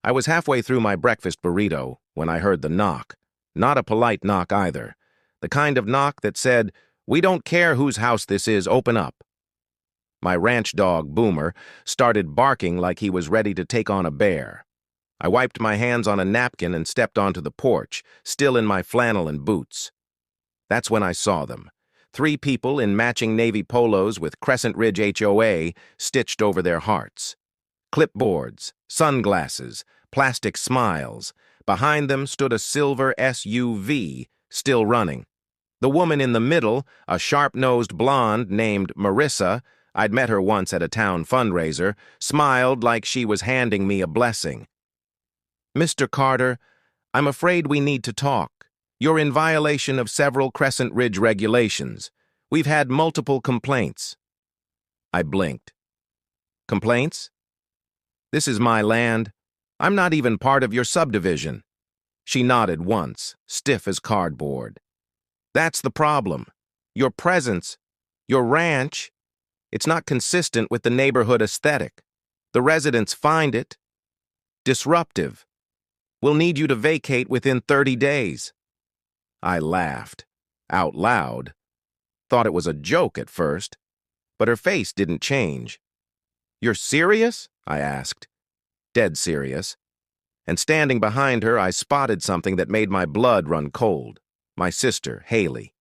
I was halfway through my breakfast burrito when I heard the knock. Not a polite knock either. The kind of knock that said, "We don't care whose house this is, open up." My ranch dog, Boomer, started barking like he was ready to take on a bear. I wiped my hands on a napkin and stepped onto the porch, still in my flannel and boots. That's when I saw them. 3 people in matching navy polos with Crescent Ridge HOA stitched over their hearts. Clipboards, sunglasses, plastic smiles. Behind them stood a silver SUV, still running. The woman in the middle, a sharp-nosed blonde named Marissa, I'd met her once at a town fundraiser, smiled like she was handing me a blessing. "Mr. Carter, I'm afraid we need to talk. You're in violation of several Crescent Ridge regulations. We've had multiple complaints." I blinked. "Complaints? This is my land. I'm not even part of your subdivision." She nodded once, stiff as cardboard. "That's the problem. Your presence, your ranch, it's not consistent with the neighborhood aesthetic. The residents find it disruptive. We'll need you to vacate within 30 days. I laughed, out loud. Thought it was a joke at first, but her face didn't change. "You're serious?" I asked. Dead serious. And standing behind her, I spotted something that made my blood run cold. My sister, Haley,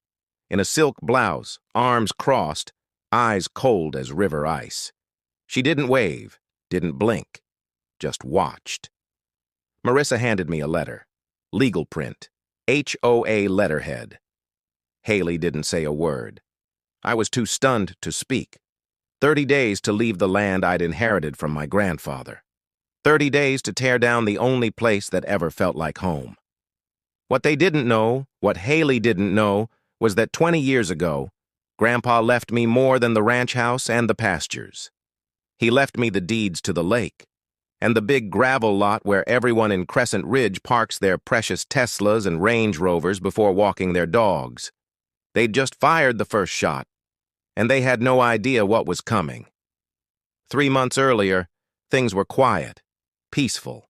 in a silk blouse, arms crossed, eyes cold as river ice. She didn't wave, didn't blink, just watched. Marissa handed me a letter. Legal print. HOA letterhead. Haley didn't say a word. I was too stunned to speak. 30 days to leave the land I'd inherited from my grandfather. 30 days to tear down the only place that ever felt like home. What they didn't know, what Haley didn't know, was that 20 years ago, Grandpa left me more than the ranch house and the pastures. He left me the deeds to the lake, and the big gravel lot where everyone in Crescent Ridge parks their precious Teslas and Range Rovers before walking their dogs. They'd just fired the first shot, and they had no idea what was coming. 3 months earlier, things were quiet, peaceful.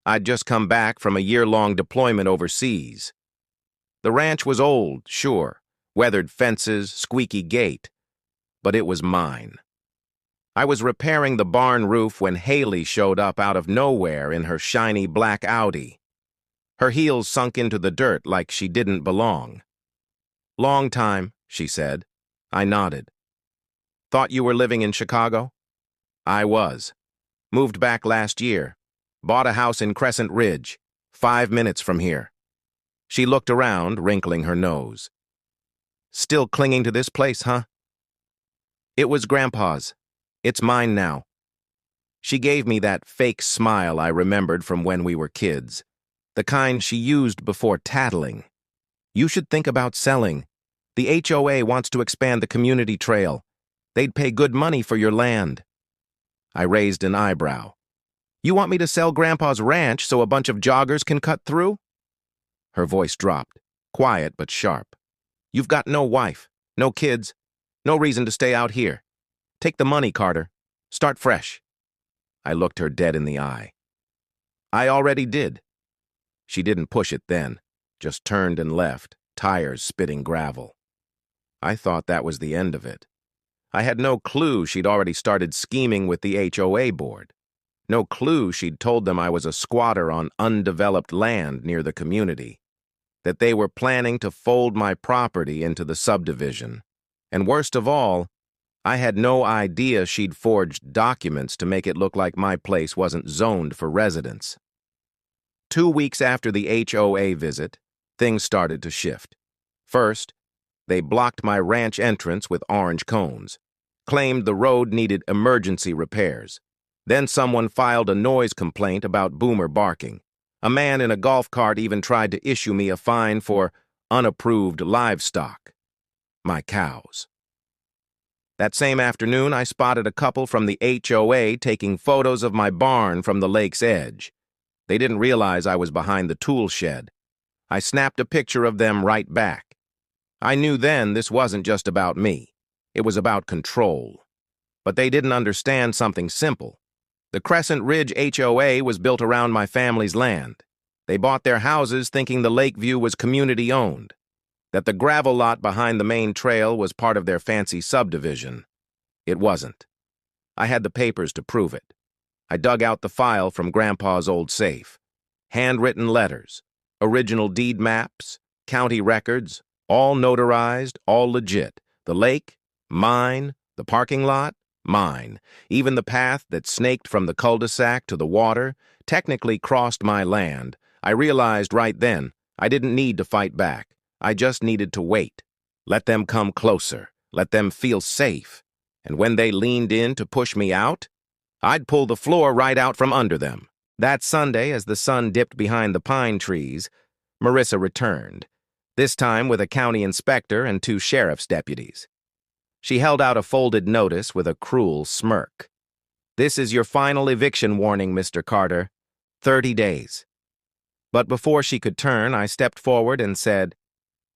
I'd just come back from a year-long deployment overseas. The ranch was old, sure, weathered fences, squeaky gate, but it was mine. I was repairing the barn roof when Haley showed up out of nowhere in her shiny black Audi. Her heels sunk into the dirt like she didn't belong. "Long time," she said. I nodded. "Thought you were living in Chicago?" I was. Moved back last year. Bought a house in Crescent Ridge, 5 minutes from here. She looked around, wrinkling her nose. "Still clinging to this place, huh?" "It was Grandpa's. It's mine now." She gave me that fake smile I remembered from when we were kids, the kind she used before tattling. "You should think about selling. The HOA wants to expand the community trail. They'd pay good money for your land." I raised an eyebrow. "You want me to sell Grandpa's ranch so a bunch of joggers can cut through?" Her voice dropped, quiet but sharp. "You've got no wife, no kids, no reason to stay out here. Take the money, Carter. Start fresh." I looked her dead in the eye. "I already did." She didn't push it then, just turned and left, tires spitting gravel. I thought that was the end of it. I had no clue she'd already started scheming with the HOA board. No clue she'd told them I was a squatter on undeveloped land near the community, that they were planning to fold my property into the subdivision. And worst of all, I had no idea she'd forged documents to make it look like my place wasn't zoned for residents. 2 weeks after the HOA visit, things started to shift. First, they blocked my ranch entrance with orange cones, claimed the road needed emergency repairs. Then someone filed a noise complaint about Boomer barking. A man in a golf cart even tried to issue me a fine for unapproved livestock. My cows. That same afternoon, I spotted a couple from the HOA taking photos of my barn from the lake's edge. They didn't realize I was behind the tool shed. I snapped a picture of them right back. I knew then this wasn't just about me. It was about control. But they didn't understand something simple. The Crescent Ridge HOA was built around my family's land. They bought their houses thinking the Lakeview was community-owned, that the gravel lot behind the main trail was part of their fancy subdivision. It wasn't. I had the papers to prove it. I dug out the file from Grandpa's old safe. Handwritten letters, original deed maps, county records, all notarized, all legit. The lake, mine. The parking lot, mine. Even the path that snaked from the cul-de-sac to the water technically crossed my land. I realized right then I didn't need to fight back. I just needed to wait. Let them come closer. Let them feel safe. And when they leaned in to push me out, I'd pull the floor right out from under them. That Sunday, as the sun dipped behind the pine trees, Marissa returned, this time with a county inspector and 2 sheriff's deputies. She held out a folded notice with a cruel smirk. "This is your final eviction warning, Mr. Carter. 30 days. But before she could turn, I stepped forward and said,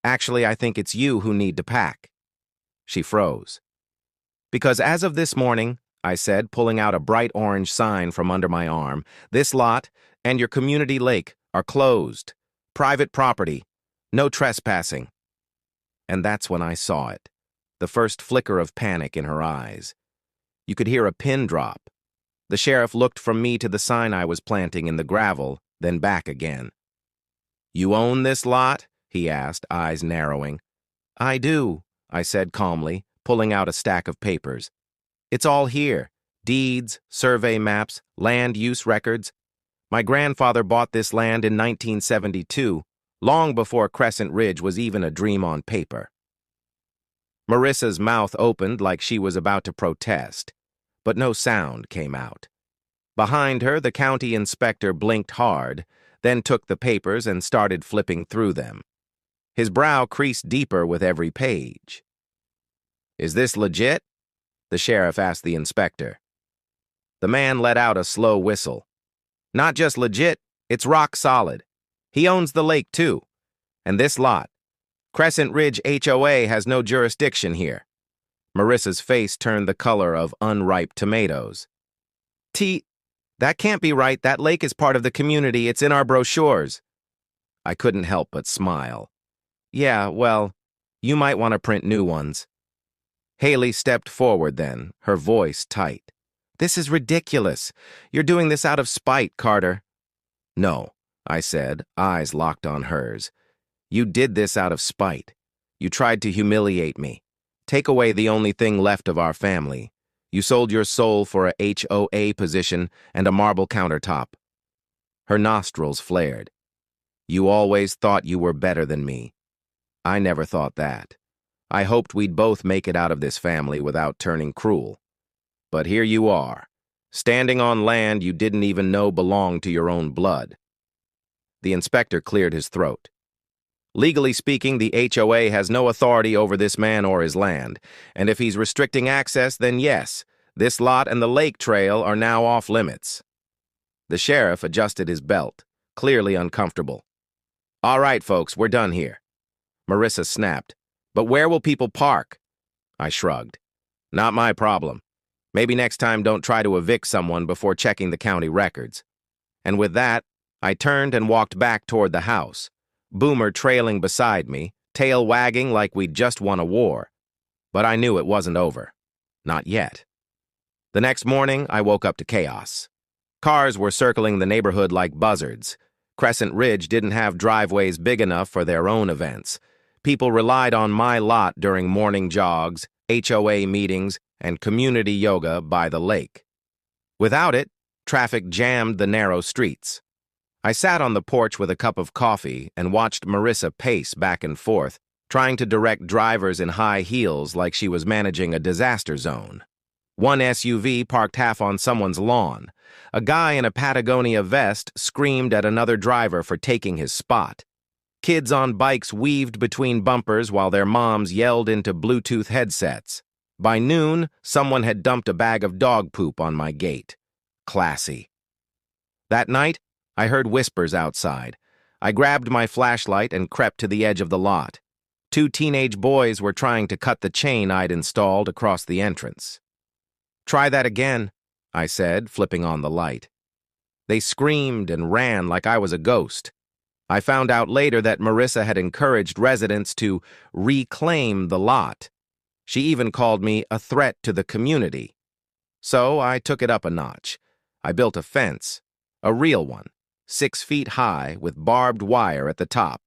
"Actually, I think it's you who need to pack." She froze. "Because as of this morning," I said, pulling out a bright orange sign from under my arm, "this lot and your community lake are closed. Private property. No trespassing." And that's when I saw it. The first flicker of panic in her eyes. You could hear a pin drop. The sheriff looked from me to the sign I was planting in the gravel, then back again. "You own this lot?" he asked, eyes narrowing. "I do," I said calmly, pulling out a stack of papers. "It's all here. Deeds, survey maps, land use records. My grandfather bought this land in 1972, long before Crescent Ridge was even a dream on paper." Marissa's mouth opened like she was about to protest, but no sound came out. Behind her, the county inspector blinked hard, then took the papers and started flipping through them. His brow creased deeper with every page. "Is this legit?" the sheriff asked the inspector. The man let out a slow whistle. "Not just legit, it's rock solid. He owns the lake, too. And this lot. Crescent Ridge HOA has no jurisdiction here." Marissa's face turned the color of unripe tomatoes. That can't be right. That lake is part of the community. It's in our brochures." I couldn't help but smile. "Yeah, well, you might want to print new ones." Haley stepped forward then, her voice tight. "This is ridiculous. You're doing this out of spite, Carter." "No," I said, eyes locked on hers. "You did this out of spite. You tried to humiliate me. Take away the only thing left of our family. You sold your soul for a HOA position and a marble countertop." Her nostrils flared. "You always thought you were better than me. I never thought that. I hoped we'd both make it out of this family without turning cruel. But here you are, standing on land you didn't even know belonged to your own blood." The inspector cleared his throat. "Legally speaking, the HOA has no authority over this man or his land, and if he's restricting access, then yes, this lot and the lake trail are now off limits." The sheriff adjusted his belt, clearly uncomfortable. "All right, folks, we're done here." Marissa snapped. "But where will people park?" I shrugged. "Not my problem. Maybe next time don't try to evict someone before checking the county records." And with that, I turned and walked back toward the house, Boomer trailing beside me, tail wagging like we'd just won a war. But I knew it wasn't over. Not yet. The next morning, I woke up to chaos. Cars were circling the neighborhood like buzzards. Crescent Ridge didn't have driveways big enough for their own events. People relied on my lot during morning jogs, HOA meetings, and community yoga by the lake. Without it, traffic jammed the narrow streets. I sat on the porch with a cup of coffee and watched Marissa pace back and forth, trying to direct drivers in high heels like she was managing a disaster zone. One SUV parked half on someone's lawn. A guy in a Patagonia vest screamed at another driver for taking his spot. Kids on bikes weaved between bumpers while their moms yelled into Bluetooth headsets. By noon, someone had dumped a bag of dog poop on my gate. Classy. That night, I heard whispers outside. I grabbed my flashlight and crept to the edge of the lot. 2 teenage boys were trying to cut the chain I'd installed across the entrance. "Try that again," I said, flipping on the light. They screamed and ran like I was a ghost. I found out later that Marissa had encouraged residents to reclaim the lot. She even called me a threat to the community. So I took it up a notch. I built a fence, a real one, 6 feet high with barbed wire at the top.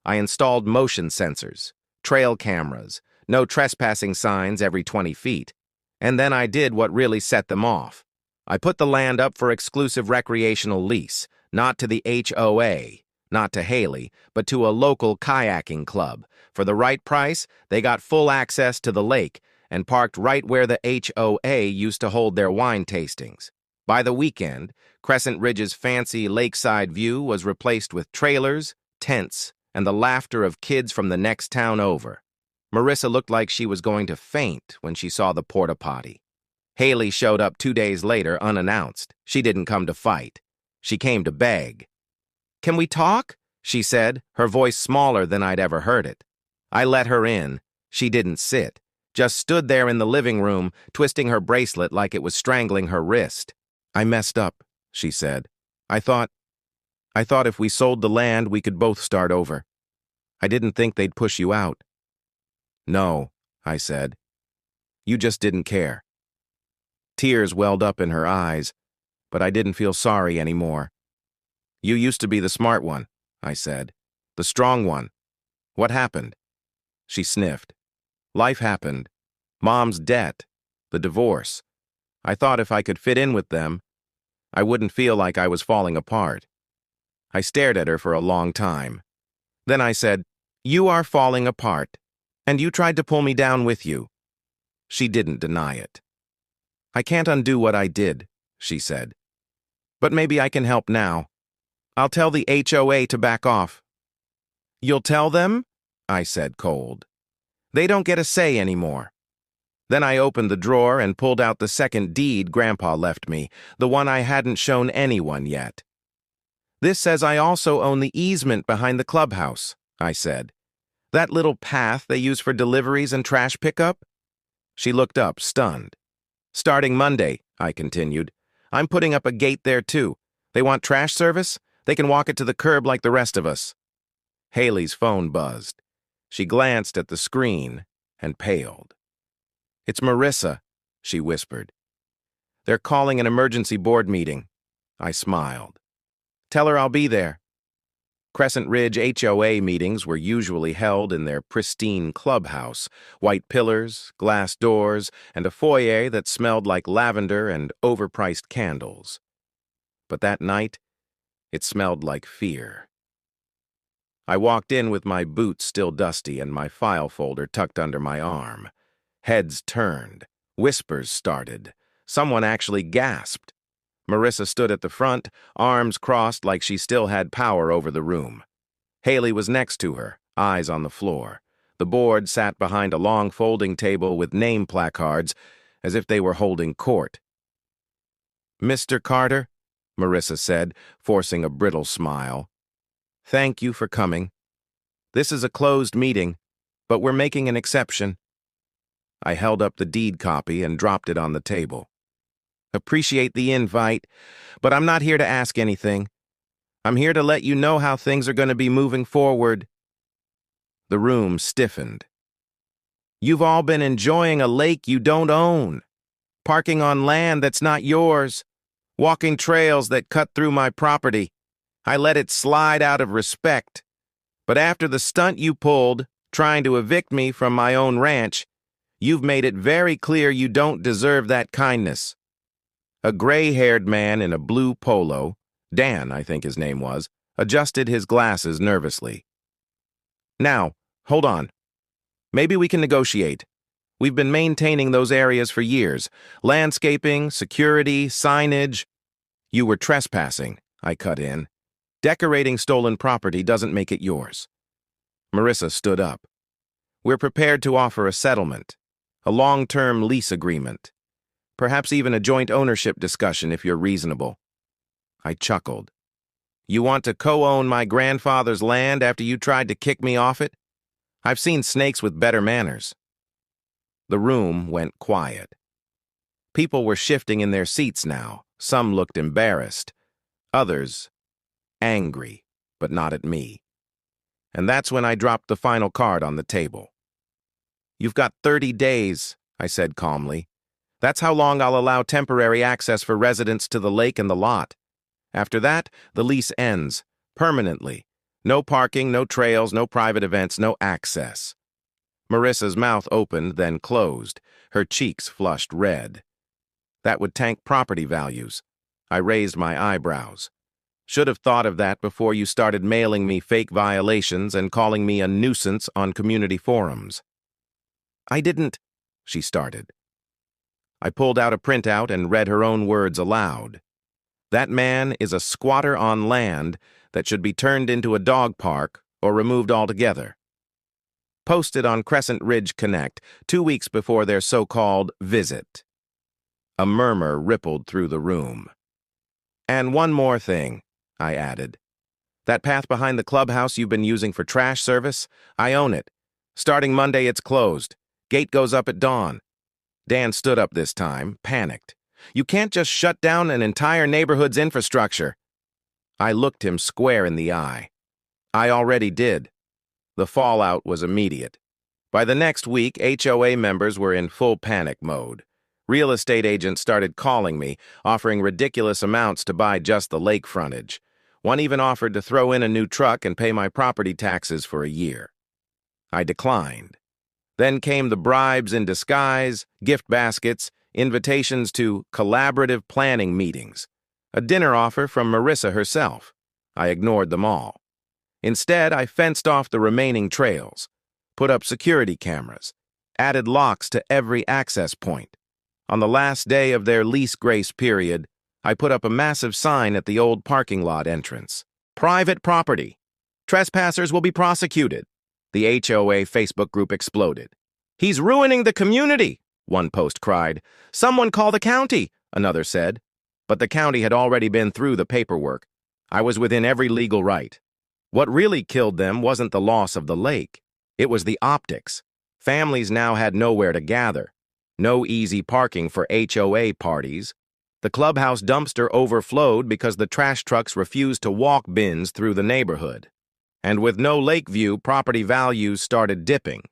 I installed motion sensors, trail cameras, no trespassing signs every 20 feet. And then I did what really set them off. I put the land up for exclusive recreational lease, not to the HOA, not to Haley, but to a local kayaking club. For the right price, they got full access to the lake and parked right where the HOA used to hold their wine tastings. By the weekend, Crescent Ridge's fancy lakeside view was replaced with trailers, tents, and the laughter of kids from the next town over. Marissa looked like she was going to faint when she saw the porta potty. Haley showed up 2 days later unannounced. She didn't come to fight. She came to beg. "Can we talk?" she said, her voice smaller than I'd ever heard it. I let her in. She didn't sit, just stood there in the living room, twisting her bracelet like it was strangling her wrist. "I messed up," she said. I thought if we sold the land, we could both start over. I didn't think they'd push you out." "No," I said. "You just didn't care." Tears welled up in her eyes, but I didn't feel sorry anymore. "You used to be the smart one," I said. "The strong one. What happened?" She sniffed. "Life happened. Mom's debt. The divorce. I thought if I could fit in with them, I wouldn't feel like I was falling apart." I stared at her for a long time. Then I said, "You are falling apart, and you tried to pull me down with you." She didn't deny it. "I can't undo what I did," she said. "But maybe I can help now. I'll tell the HOA to back off." "You'll tell them?" I said, cold. "They don't get a say anymore." Then I opened the drawer and pulled out the second deed Grandpa left me, the one I hadn't shown anyone yet. "This says I also own the easement behind the clubhouse," I said. "That little path they use for deliveries and trash pickup?" She looked up, stunned. "Starting Monday," I continued, "I'm putting up a gate there too. They want trash service? They can walk it to the curb like the rest of us." Haley's phone buzzed. She glanced at the screen and paled. "It's Marissa," she whispered. "They're calling an emergency board meeting." I smiled. "Tell her I'll be there." Crescent Ridge HOA meetings were usually held in their pristine clubhouse, white pillars, glass doors, and a foyer that smelled like lavender and overpriced candles. But that night, it smelled like fear. I walked in with my boots still dusty and my file folder tucked under my arm. Heads turned. Whispers started. Someone actually gasped. Marissa stood at the front, arms crossed like she still had power over the room. Haley was next to her, eyes on the floor. The board sat behind a long folding table with name placards, as if they were holding court. "Mr. Carter," Marissa said, forcing a brittle smile. "Thank you for coming. This is a closed meeting, but we're making an exception." I held up the deed copy and dropped it on the table. "Appreciate the invite, but I'm not here to ask anything. I'm here to let you know how things are going to be moving forward." The room stiffened. "You've all been enjoying a lake you don't own, parking on land that's not yours, walking trails that cut through my property. I let it slide out of respect. But after the stunt you pulled, trying to evict me from my own ranch, you've made it very clear you don't deserve that kindness." A gray-haired man in a blue polo, Dan, I think his name was, adjusted his glasses nervously. "Now, hold on. Maybe we can negotiate. We've been maintaining those areas for years. Landscaping, security, signage." "You were trespassing," I cut in. "Decorating stolen property doesn't make it yours." Marissa stood up. "We're prepared to offer a settlement, a long-term lease agreement. Perhaps even a joint ownership discussion if you're reasonable." I chuckled. "You want to co-own my grandfather's land after you tried to kick me off it? I've seen snakes with better manners." The room went quiet. People were shifting in their seats now. Some looked embarrassed. Others, angry, but not at me. And that's when I dropped the final card on the table. "You've got 30 days, I said calmly. "That's how long I'll allow temporary access for residents to the lake and the lot. After that, the lease ends, permanently. No parking, no trails, no private events, no access." Marissa's mouth opened, then closed. Her cheeks flushed red. "That would tank property values." I raised my eyebrows. "Should have thought of that before you started mailing me fake violations and calling me a nuisance on community forums." "I didn't," she started. I pulled out a printout and read her own words aloud. "That man is a squatter on land that should be turned into a dog park or removed altogether." Posted on Crescent Ridge Connect 2 weeks before their so-called visit. A murmur rippled through the room. "And one more thing," I added. "That path behind the clubhouse you've been using for trash service, I own it. Starting Monday, it's closed. Gate goes up at dawn." Dan stood up this time, panicked. "You can't just shut down an entire neighborhood's infrastructure." I looked him square in the eye. "I already did." The fallout was immediate. By the next week, HOA members were in full panic mode. Real estate agents started calling me, offering ridiculous amounts to buy just the lake frontage. One even offered to throw in a new truck and pay my property taxes for a year. I declined. Then came the bribes in disguise, gift baskets, invitations to collaborative planning meetings, a dinner offer from Marissa herself. I ignored them all. Instead, I fenced off the remaining trails, put up security cameras, added locks to every access point. On the last day of their lease grace period, I put up a massive sign at the old parking lot entrance. "Private property. Trespassers will be prosecuted." The HOA Facebook group exploded. "He's ruining the community," one post cried. "Someone call the county," another said. But the county had already been through the paperwork. I was within every legal right. What really killed them wasn't the loss of the lake. It was the optics. Families now had nowhere to gather. No easy parking for HOA parties. The clubhouse dumpster overflowed because the trash trucks refused to walk bins through the neighborhood. And with no lake view, property values started dipping.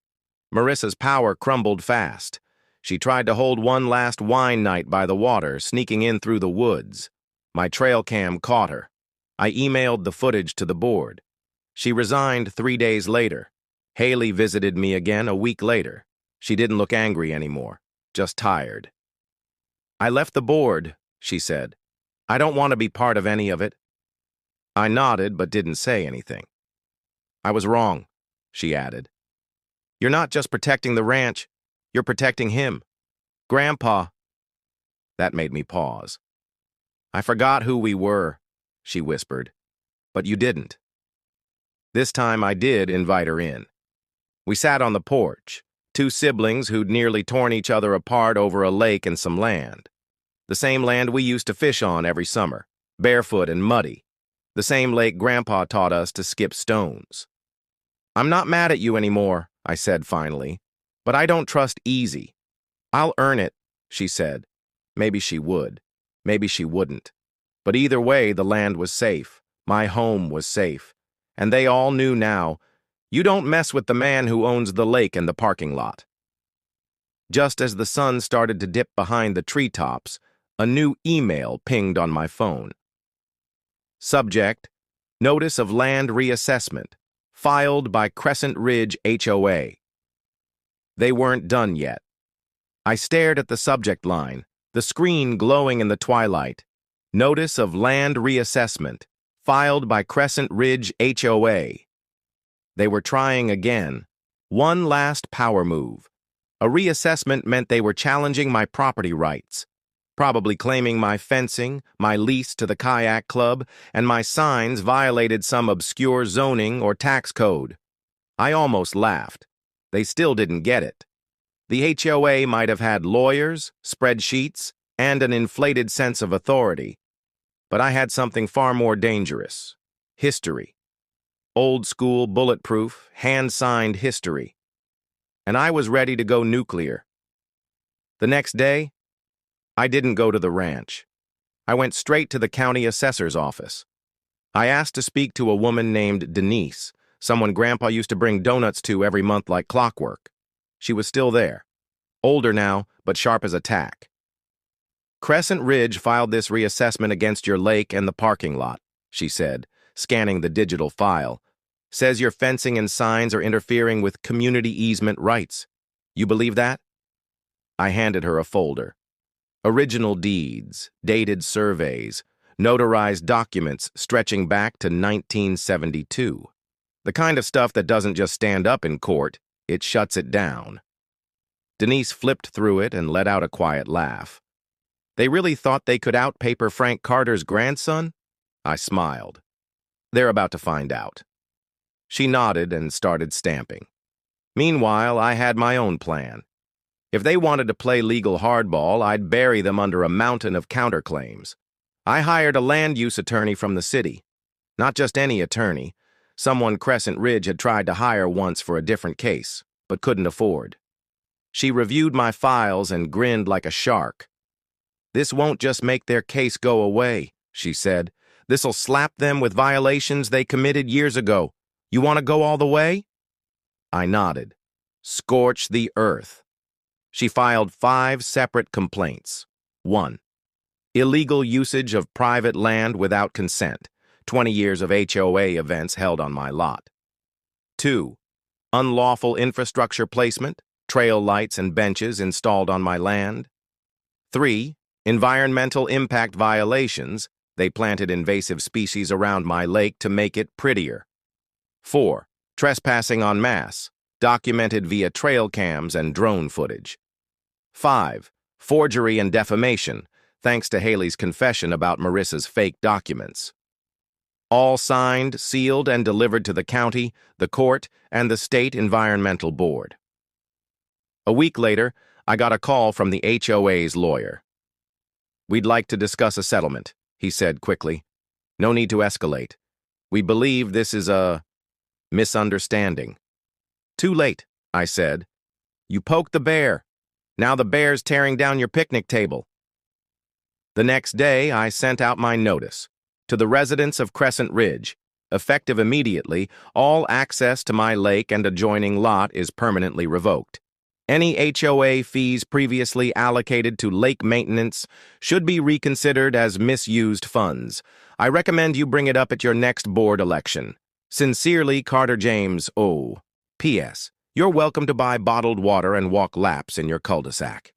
Marissa's power crumbled fast. She tried to hold one last wine night by the water, sneaking in through the woods. My trail cam caught her. I emailed the footage to the board. She resigned 3 days later. Haley visited me again a week later. She didn't look angry anymore, just tired. "I left the board," she said. "I don't want to be part of any of it." I nodded but didn't say anything. "I was wrong," she added. "You're not just protecting the ranch, you're protecting him. Grandpa." That made me pause. "I forgot who we were," she whispered. "But you didn't." This time I did invite her in. We sat on the porch, two siblings who'd nearly torn each other apart over a lake and some land. The same land we used to fish on every summer, barefoot and muddy. The same lake Grandpa taught us to skip stones. "I'm not mad at you anymore," I said finally, "but I don't trust easy." "I'll earn it," she said. Maybe she would. Maybe she wouldn't. But either way, the land was safe. My home was safe. And they all knew now, you don't mess with the man who owns the lake and the parking lot. Just as the sun started to dip behind the treetops, a new email pinged on my phone. Subject: Notice of Land Reassessment, filed by Crescent Ridge HOA. They weren't done yet. I stared at the subject line, the screen glowing in the twilight. Notice of Land Reassessment, filed by Crescent Ridge HOA. They were trying again. One last power move. A reassessment meant they were challenging my property rights, probably claiming my fencing, my lease to the kayak club, and my signs violated some obscure zoning or tax code. I almost laughed. They still didn't get it. The HOA might have had lawyers, spreadsheets, and an inflated sense of authority. But I had something far more dangerous. History. Old school, bulletproof, hand-signed history. And I was ready to go nuclear. The next day, I didn't go to the ranch. I went straight to the county assessor's office. I asked to speak to a woman named Denise, someone Grandpa used to bring donuts to every month like clockwork. She was still there. Older now, but sharp as a tack. Crescent Ridge filed this reassessment against your lake and the parking lot, she said, scanning the digital file. Says your fencing and signs are interfering with community easement rights. You believe that? I handed her a folder. Original deeds, dated surveys, notarized documents stretching back to 1972. The kind of stuff that doesn't just stand up in court, it shuts it down. Denise flipped through it and let out a quiet laugh. They really thought they could outpaper Frank Carter's grandson? I smiled. They're about to find out. She nodded and started stamping. Meanwhile, I had my own plan. If they wanted to play legal hardball, I'd bury them under a mountain of counterclaims. I hired a land use attorney from the city. Not just any attorney. Someone Crescent Ridge had tried to hire once for a different case, but couldn't afford. She reviewed my files and grinned like a shark. This won't just make their case go away, she said. This'll slap them with violations they committed years ago. You want to go all the way? I nodded. Scorch the earth. She filed 5 separate complaints. 1. Illegal usage of private land without consent. 20 years of HOA events held on my lot. 2. Unlawful infrastructure placement, trail lights and benches installed on my land. 3. Environmental impact violations. They planted invasive species around my lake to make it prettier. 4. Trespassing en masse, documented via trail cams and drone footage. 5. Forgery and defamation, thanks to Haley's confession about Marissa's fake documents. All signed, sealed, and delivered to the county, the court, and the state environmental board. A week later, I got a call from the HOA's lawyer. We'd like to discuss a settlement, he said quickly. No need to escalate. We believe this is a misunderstanding. Too late, I said. You poked the bear. Now the bear's tearing down your picnic table. The next day, I sent out my notice. To the residents of Crescent Ridge, effective immediately, all access to my lake and adjoining lot is permanently revoked. Any HOA fees previously allocated to lake maintenance should be reconsidered as misused funds. I recommend you bring it up at your next board election. Sincerely, Carter James, O. P.S. You're welcome to buy bottled water and walk laps in your cul-de-sac.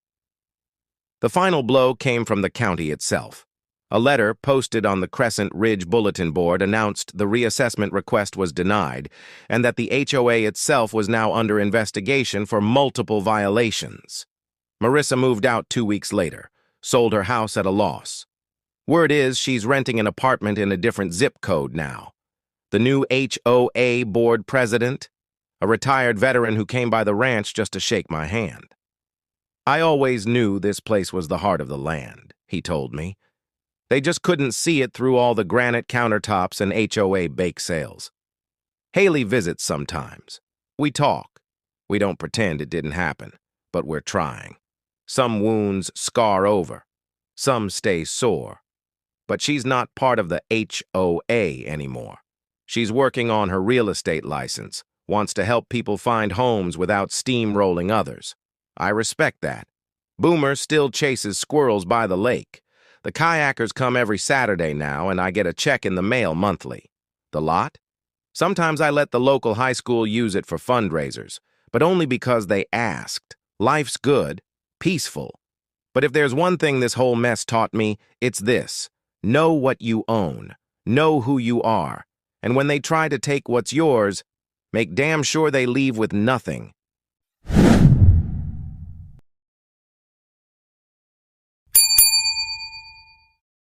The final blow came from the county itself. A letter posted on the Crescent Ridge bulletin board announced the reassessment request was denied and that the HOA itself was now under investigation for multiple violations. Marissa moved out 2 weeks later, sold her house at a loss. Word is she's renting an apartment in a different zip code now. The new HOA board president, a retired veteran who came by the ranch just to shake my hand. I always knew this place was the heart of the land, he told me. They just couldn't see it through all the granite countertops and HOA bake sales. Haley visits sometimes. We talk. We don't pretend it didn't happen, but we're trying. Some wounds scar over. Some stay sore. But she's not part of the HOA anymore. She's working on her real estate license, wants to help people find homes without steamrolling others. I respect that. Boomer still chases squirrels by the lake. The kayakers come every Saturday now, and I get a check in the mail monthly. The lot? Sometimes I let the local high school use it for fundraisers, but only because they asked. Life's good, peaceful. But if there's one thing this whole mess taught me, it's this. Know what you own. Know who you are. And when they try to take what's yours, make damn sure they leave with nothing.